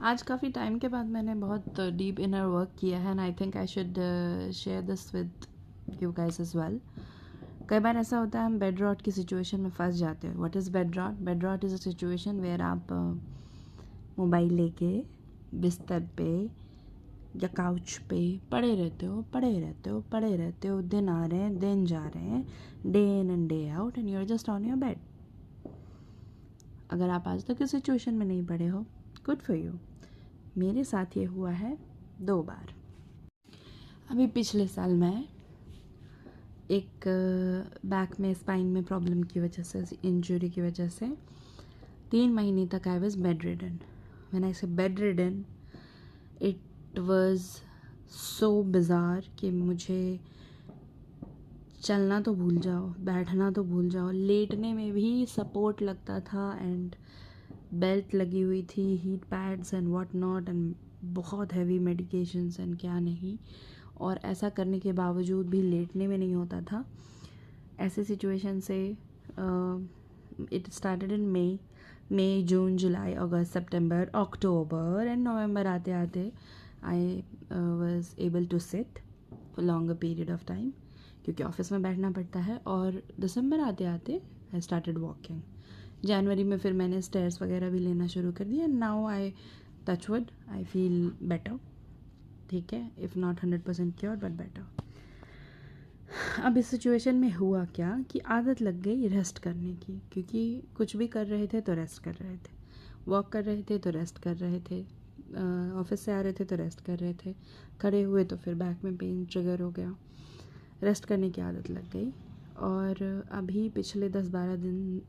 आज काफ़ी टाइम के बाद मैंने बहुत डीप इनर वर्क किया है and I think I should share this with you guys as well. कई बार ऐसा होता है हम बेड रॉट की सिचुएशन में फंस जाते हैं। What is bed rot? Bed rot is a situation where आप मोबाइल लेके बिस्तर पे या काउच पे पड़े रहते हो, दिन आ रहे हैं दिन जा रहे हैं, day in and day out and you are just on your bed. अगर आप आज तक इस सिचुएशन में नहीं पड़े हो, गुड फॉर यू। मेरे साथ ये हुआ है 2 बार। अभी पिछले साल मैं एक बैक में स्पाइन में प्रॉब्लम की वजह से, इंजरी की वजह से 3 महीने तक I was bedridden. When I say bedridden, it was so bizarre कि मुझे चलना तो भूल जाओ, बैठना तो भूल जाओ, लेटने में भी सपोर्ट लगता था एंड बेल्ट लगी हुई थी, heat pads and what not and बहुत हैवी मेडिकेशंस एंड क्या नहीं। और ऐसा करने के बावजूद भी लेटने में नहीं होता था। ऐसे सिचुएशन से it started in May, June, July, August, September, October and November आते आते I was able to sit for longer period of time, क्योंकि ऑफिस में बैठना पड़ता है। और दिसंबर आते आते आई स्टार्टेड वॉकिंग। जनवरी में फिर मैंने स्टेयर्स वगैरह भी लेना शुरू कर दिया। Now I touchwood I feel better, ठीक है, if not 100% cure but better. अब इस सिचुएशन में हुआ क्या कि आदत लग गई रेस्ट करने की, क्योंकि कुछ भी कर रहे थे तो रेस्ट कर रहे थे, वॉक कर रहे थे तो रेस्ट कर रहे थे, ऑफिस से आ रहे थे तो रेस्ट कर रहे थे, खड़े हुए तो फिर बैक में पेन ट्रिगर हो गया, रेस्ट करने की आदत लग गई। और अभी पिछले 10-12 दिन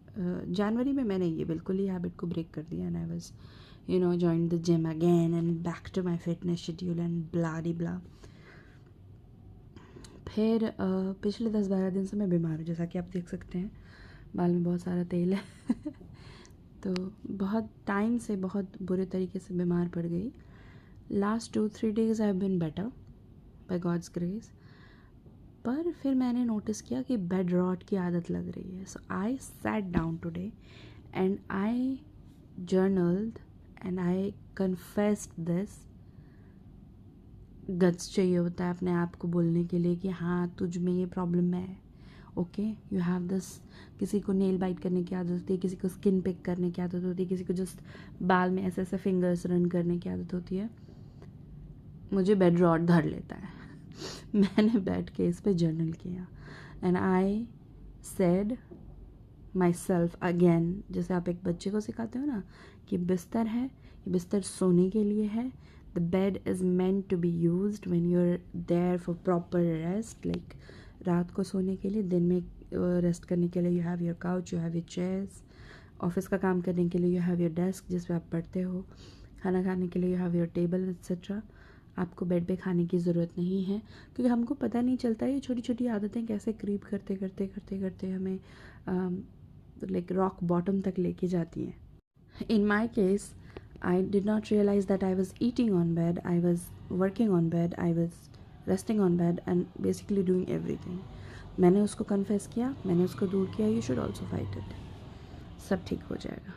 जनवरी में मैंने ये बिल्कुल ही हैबिट को ब्रेक कर दिया and I was join the gym again and back to my fitness schedule and blah di blah. फिर पिछले 10-12 दिन से मैं बीमार हूँ, जैसा कि आप देख सकते हैं बाल में बहुत सारा तेल है तो बहुत टाइम से बहुत बुरे तरीके से बीमार पड़ गई। Last 2-3 days I have been better by God's grace. पर फिर मैंने नोटिस किया कि बेड रॉट की आदत लग रही है। So I sat down today and I journaled and I confessed this. Guts चाहिए होता है अपने आप को बोलने के लिए कि हाँ तुझ में ये प्रॉब्लम है, ओके यू हैव दिस। किसी को नेल बाइट करने की आदत होती है, किसी को स्किन पिक करने की आदत होती है, किसी को जस्ट बाल में ऐसे ऐसे फिंगर्स रन करने की आदत होती है। मुझे बेड रॉट धर लेता है मैंने बैठ के इस पे जर्नल किया and I said my self again, जैसे आप एक बच्चे को सिखाते हो ना कि बिस्तर है, ये बिस्तर सोने के लिए है। The bed is meant to be used when you are there for proper rest, like रात को सोने के लिए, दिन में रेस्ट करने के लिए you have your couch, you have your chairs, office का काम करने के लिए यू हैव योर डेस्क जिस पे आप पढ़ते हो, खाना खाने के लिए you have your table etcetera. आपको बेड पे खाने की ज़रूरत नहीं है, क्योंकि हमको पता नहीं चलता ये छोटी छोटी आदतें कैसे क्रीप करते करते करते करते हमें लाइक रॉक बॉटम तक लेके जाती हैं। In my case I did not realize that I was eating on bed, I was working on bed, I was resting on bed and basically doing everything. मैंने उसको कन्फेस किया, मैंने उसको दूर किया। You should also fight it, सब ठीक हो जाएगा।